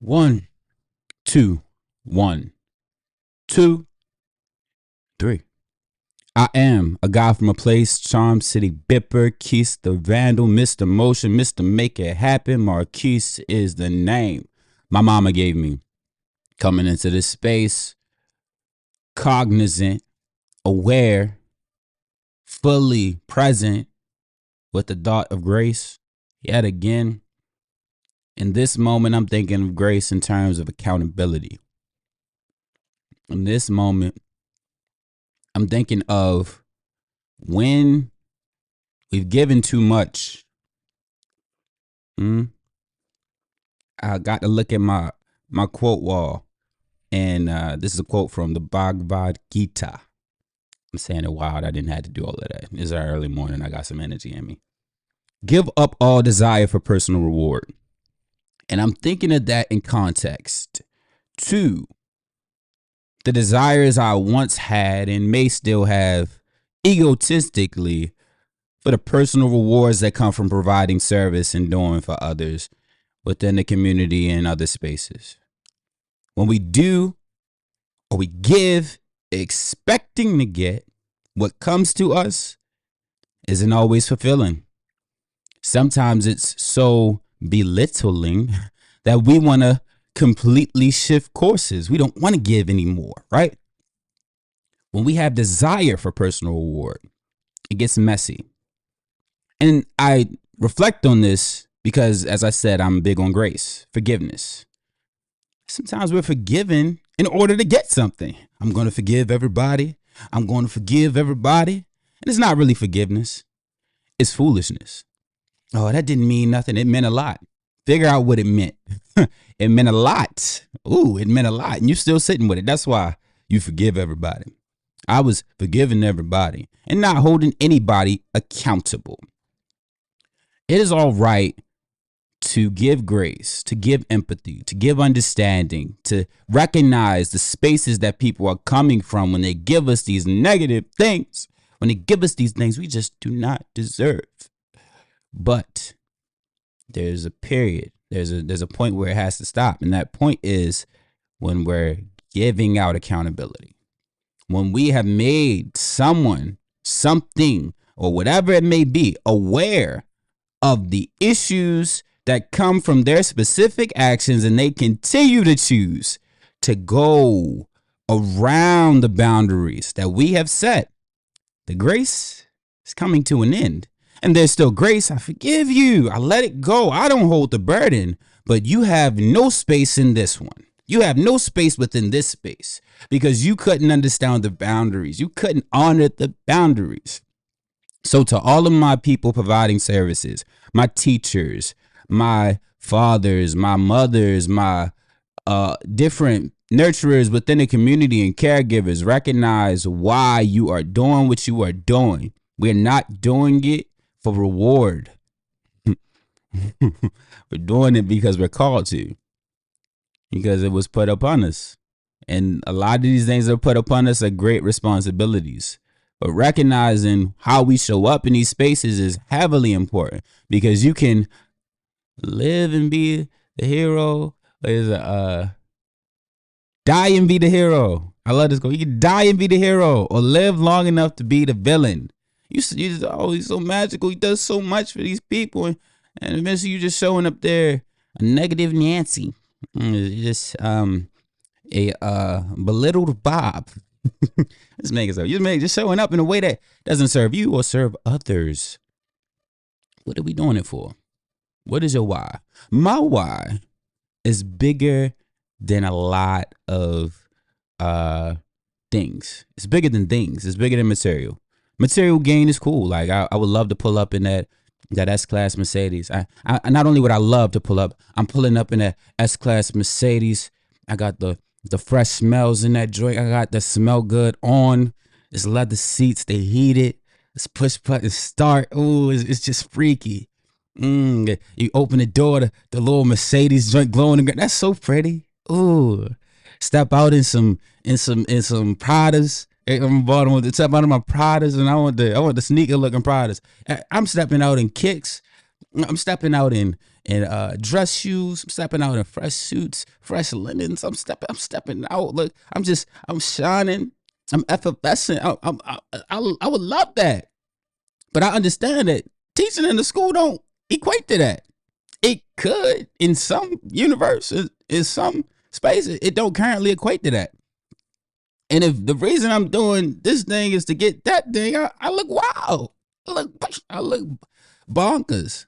One, two, one, two, three. I am a guy from a place, Charm City Bipper, Quis The Vndl, Mr. Motion, Mr. Make It Happen. Marquis is the name my mama gave me. Coming into this space, cognizant, aware, fully present with the thought of grace. Yet again, in this moment, I'm thinking of grace in terms of accountability. In this moment, I'm thinking of when we've given too much. I got to look at my quote wall, and this is a quote from the Bhagavad Gita. I'm saying it wild. I didn't have to do all of that. It's our early morning. I got some energy in me. Give up all desire for personal reward. And I'm thinking of that in context to the desires I once had and may still have egotistically for the personal rewards that come from providing service and doing for others within the community and other spaces. When we do or we give expecting to get, what comes to us isn't always fulfilling. Sometimes it's so belittling that we want to completely shift courses. We don't want to give anymore, right? When we have desire for personal reward, it gets messy. And I reflect on this because, as I said, I'm big on grace, forgiveness. Sometimes we're forgiven in order to get something. I'm going to forgive everybody. I'm going to forgive everybody. And it's not really forgiveness. It's foolishness. Oh, that didn't mean nothing. It meant a lot. Figure out what it meant. It meant a lot. Ooh, it meant a lot. And you're still sitting with it. That's why you forgive everybody. I was forgiving everybody and not holding anybody accountable. It is all right to give grace, to give empathy, to give understanding, to recognize the spaces that people are coming from when they give us these negative things, when they give us these things we just do not deserve. But there's a period. There's a point where it has to stop. And that point is when we're giving out accountability. When we have made someone, something, or whatever it may be, aware of the issues that come from their specific actions, and they continue to choose to go around the boundaries that we have set, the grace is coming to an end. And there's still grace. I forgive you. I let it go. I don't hold the burden. But you have no space in this one. You have no space within this space because you couldn't understand the boundaries. You couldn't honor the boundaries. So to all of my people providing services, my teachers, my fathers, my mothers, my different nurturers within the community and caregivers, recognize why you are doing what you are doing. We're not doing it for reward. We're doing it because we're called to, because it was put upon us. And a lot of these things that are put upon us are great responsibilities. But recognizing how we show up in these spaces is heavily important, because you can live and be the hero. Die and be the hero. I love this quote. You can die and be the hero, or live long enough to be the villain. You just, oh, he's so magical. He does so much for these people. And eventually you're just showing up there a negative Nancy. Just a belittled Bob. Let's make it so. Just showing up in a way that doesn't serve you or serve others. What are we doing it for? What is your why? My why is bigger than a lot of things. It's bigger than things. It's bigger than material. Material gain is cool. Like I would love to pull up in that S-Class Mercedes. I not only would I love to pull up, I'm pulling up in that S-Class Mercedes. I got the fresh smells in that joint. I got the smell good on. It's leather seats. They heated. It's push button start. Ooh, it's just freaky. You open the door, the little Mercedes joint glowing. That's so pretty. Ooh, step out in some Pradas. I'm bottom with the top out of my Pradas, and I want the sneaker looking Pradas. I'm stepping out in kicks. I'm stepping out in and dress shoes. I'm stepping out in fresh suits, fresh linens. I'm stepping out. Look, I'm shining. I'm effervescent. I would love that. But I understand that teaching in the school don't equate to that. It could in some universe, in some spaces. It don't currently equate to that. And if the reason I'm doing this thing is to get that thing, I look wild. I look bonkers.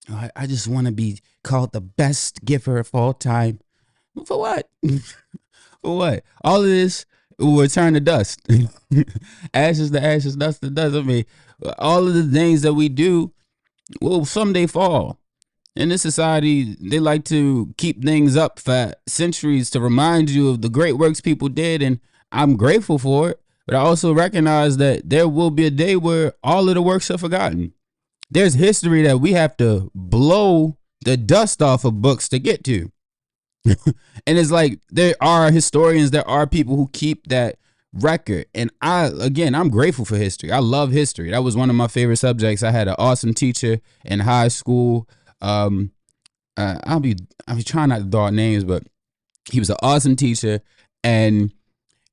I just want to be called the best giver of all time. For what? For what? All of this will return to dust. Ashes to ashes, dust to dust. I mean, all of the things that we do will someday fall. In this society, they like to keep things up for centuries to remind you of the great works people did, and I'm grateful for it. But I also recognize that there will be a day where all of the works are forgotten. There's history that we have to blow the dust off of books to get to. And it's like there are historians, there are people who keep that record. And I'm grateful for history. I love history. That was one of my favorite subjects. I had an awesome teacher in high school. I'll be trying not to draw names, but he was an awesome teacher, and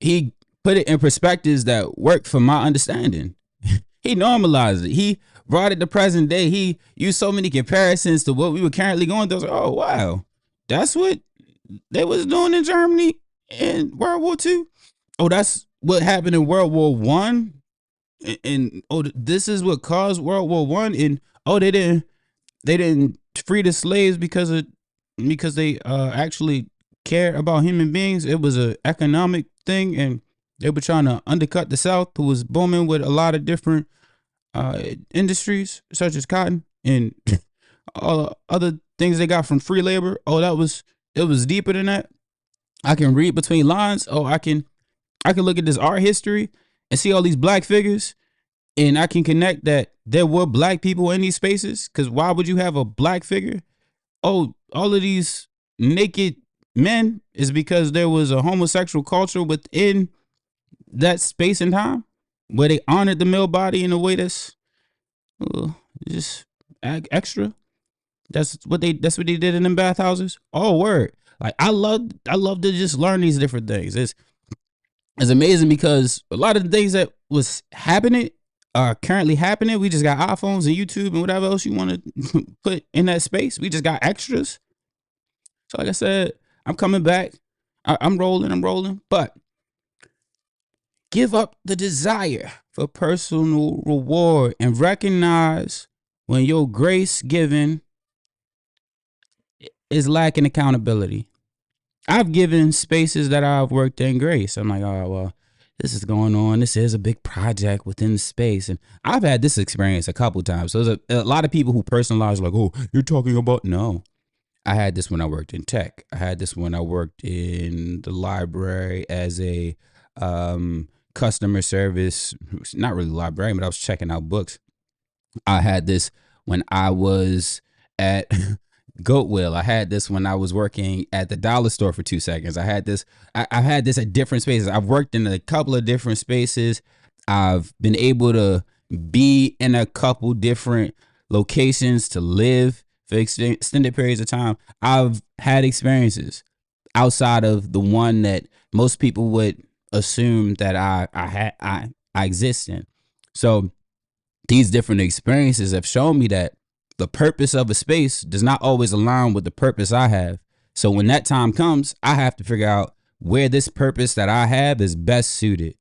he put it in perspectives that worked for my understanding. He normalized it. He brought it to present day. He used so many comparisons to what we were currently going through. I was like, oh wow, that's what they was doing in Germany in World War II. Oh, that's what happened in World War I. And oh, this is what caused World War I. And oh, they didn't free the slaves because they actually care about human beings. It was an economic thing, and they were trying to undercut the South, who was booming with a lot of different industries such as cotton and all other things they got from free labor. Oh, it was deeper than that. I can read between lines. Oh, I can look at this art history and see all these black figures, and I can connect that there were black people in these spaces. Because why would you have a black figure? Oh, all of these naked men is because there was a homosexual culture within that space and time where they honored the male body in a way that's just extra. That's what they did in them bathhouses. Oh, word. Like I love to just learn these different things. It's amazing because a lot of the things that was happening are currently happening. We just got iPhones and YouTube and whatever else you want to put in that space. We just got extras. So like I said, I'm coming back. I'm rolling, but give up the desire for personal reward and recognize when your grace given is lacking accountability. I've given spaces that I've worked in grace. I'm like, oh, well, this is going on. This is a big project within the space. And I've had this experience a couple times. So there's a lot of people who personalize like, oh, you're talking about, no. I had this when I worked in tech. I had this when I worked in the library as a customer service, not really librarian, but I was checking out books. I had this when I was at Goatwill. I had this when I was working at the dollar store for 2 seconds. I had this at different spaces. I've worked in a couple of different spaces. I've been able to be in a couple different locations to live for extended periods of time. I've had experiences outside of the one that most people would assume that I exist in. So these different experiences have shown me that the purpose of a space does not always align with the purpose I have. So when that time comes, I have to figure out where this purpose that I have is best suited.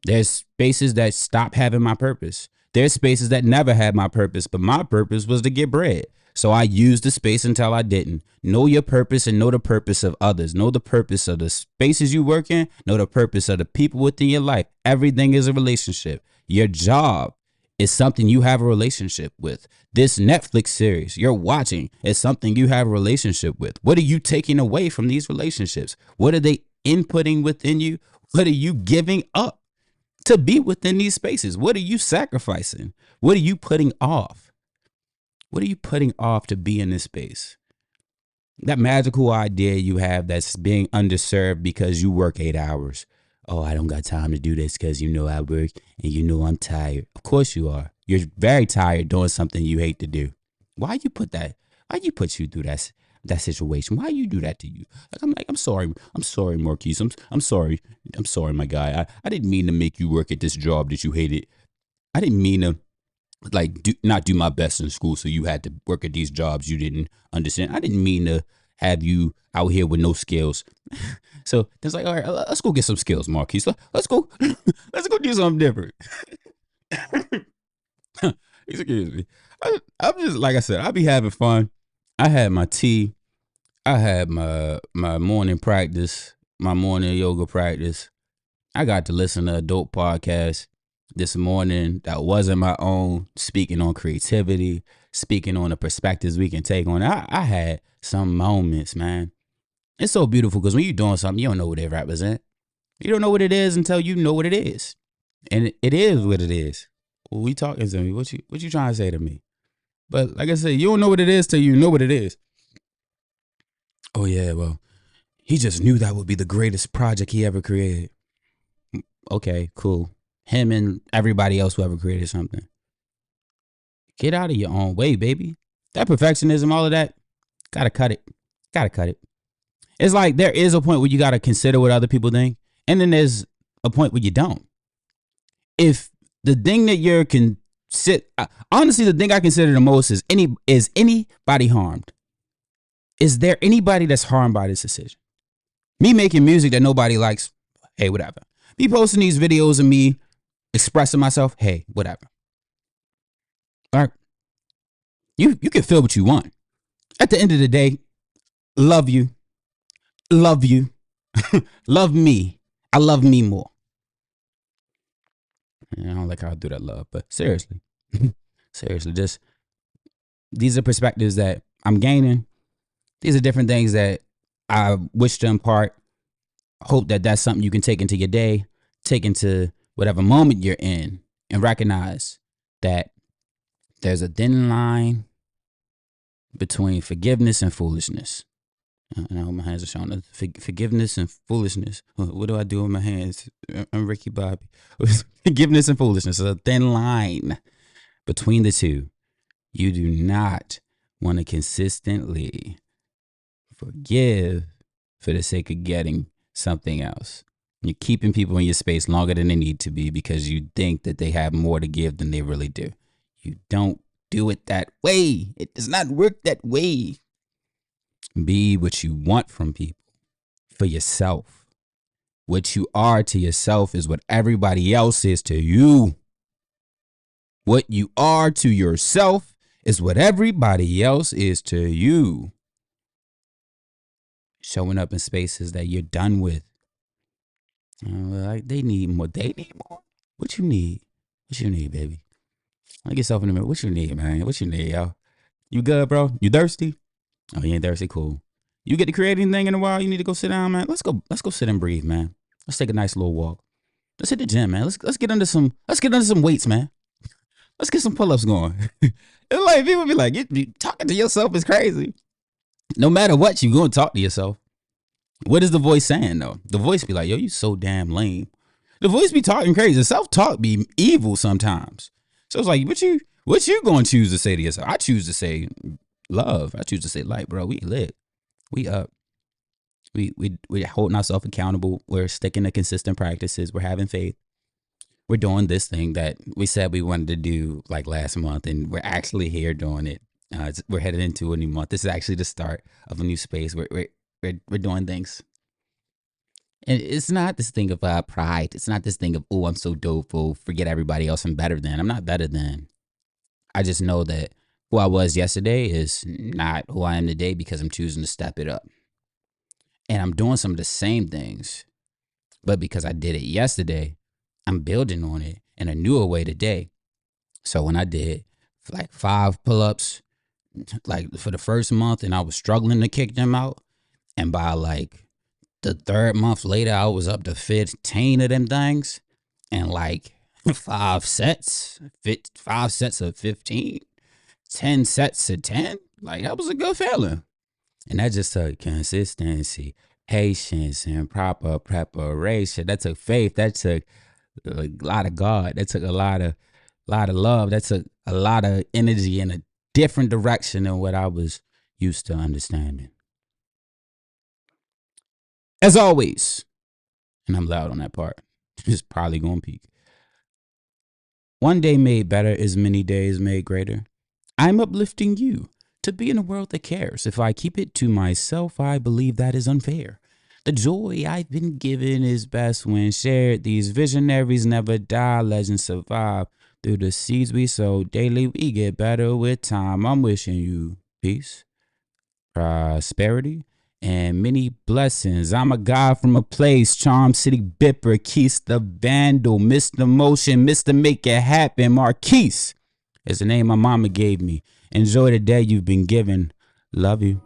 There's spaces that stop having my purpose. There's spaces that never had my purpose, but my purpose was to get bread. So I used the space until I didn't. Know your purpose and know the purpose of others. Know the purpose of the spaces you work in. Know the purpose of the people within your life. Everything is a relationship. Your job is something you have a relationship with. This Netflix series you're watching is something you have a relationship with. What are you taking away from these relationships? What are they inputting within you? What are you giving up to be within these spaces? What are you sacrificing? What are you putting off? What are you putting off to be in this space? That magical idea you have that's being underserved because you work 8 hours. Oh, I don't got time to do this because you know I work and you know I'm tired. Of course you are. You're very tired doing something you hate to do. Why you put that? Why you put you through that situation? Why you do that to you? I'm sorry, Marquis. I'm sorry, my guy. I didn't mean to make you work at this job that you hated. I didn't mean to not do my best in school, so you had to work at these jobs you didn't understand. I didn't mean to have you out here with no skills. So it's like, all right, let's go get some skills, Marquis. Let's go, let's go do something different. Excuse me. I'm just, like I said, I be having fun. I had my tea. I had my morning practice, my morning yoga practice. I got to listen to a dope podcast this morning that wasn't my own, speaking on creativity, speaking on the perspectives we can take on. I had some moments, man. It's so beautiful because when you're doing something, you don't know what it represents. You don't know what it is until you know what it is. And it is what it is. Well, we talking to me. What you trying to say to me? But like I said, you don't know what it is till you know what it is. Oh yeah, well, he just knew that would be the greatest project he ever created. Okay, cool. Him and everybody else who ever created something. Get out of your own way, baby. That perfectionism, all of that, gotta cut it. Gotta cut it. It's like there is a point where you gotta consider what other people think, and then there's a point where you don't. If the thing that you're honestly, the thing I consider the most is anybody harmed? Is there anybody that's harmed by this decision? Me making music that nobody likes, hey, whatever. Me posting these videos of me expressing myself, hey, whatever. All right. You can feel what you want. At the end of the day, love you. Love you. Love me. I love me more. I don't like how I do that love, but seriously. Seriously, just these are perspectives that I'm gaining. These are different things that I wish to impart. Hope that that's something you can take into your day, take into whatever moment you're in, and recognize that there's a thin line between forgiveness and foolishness. I know my hands are showing forgiveness and foolishness. What do I do with my hands? I'm Ricky Bobby. Forgiveness and foolishness is a thin line between the two. You do not want to consistently forgive for the sake of getting something else. You're keeping people in your space longer than they need to be because you think that they have more to give than they really do. You don't do it that way. It does not work that way. Be what you want from people for yourself. What you are to yourself is what everybody else is to you. What you are to yourself is what everybody else is to you. Showing up in spaces that you're done with. Like they need more. They need more. What you need? What you need, baby? Look yourself in the mirror. What you need, man? What you need, yo? You good, bro? You thirsty? Oh, you ain't thirsty? Cool. You get to create anything in a while? You need to go sit down, man. Let's go sit and breathe, man. Let's take a nice little walk. Let's hit the gym, man. Let's get under some weights, man. Let's get some pull-ups going. It's like people be like, you talking to yourself is crazy. No matter what, you gonna talk to yourself. What is the voice saying though? The voice be like, yo, you so damn lame. The voice be talking crazy. Self-talk be evil sometimes. So it's like, what you gonna choose to say to yourself? I choose to say love. I choose to say light, bro. We lit. We up. We're holding ourselves accountable. We're sticking to consistent practices. We're having faith. We're doing this thing that we said we wanted to do like last month, and we're actually here doing it. We're headed into a new month. This is actually the start of a new space. We're doing things. And it's not this thing of pride. It's not this thing of, oh, I'm so dope. Oh, forget everybody else. I'm better than. I'm not better than. I just know that who I was yesterday is not who I am today because I'm choosing to step it up. And I'm doing some of the same things. But because I did it yesterday, I'm building on it in a newer way today. So when I did like 5 pull-ups, like for the first month, and I was struggling to kick them out, and by like the 3rd month later, I was up to 15 of them things, and like 5 sets of 15, 10 sets of 10. Like that was a good feeling. And that just took consistency, patience, and proper preparation. That took faith. That took a lot of God. That took a lot of love. That took a lot of energy in a different direction than what I was used to understanding. As always, and I'm loud on that part, it's probably going to peak. One day made better is many days made greater. I'm uplifting you to be in a world that cares. If I keep it to myself, I believe that is unfair. The joy I've been given is best when shared. These visionaries never die, legends survive. Through the seeds we sow daily, we get better with time. I'm wishing you peace, prosperity, and many blessings. I'm a guy from a place, Charm City Bipper, Quis The Vndl, Mr. Motion, Mr. Make It Happen, Marquis is the name my mama gave me. Enjoy the day you've been given. Love you.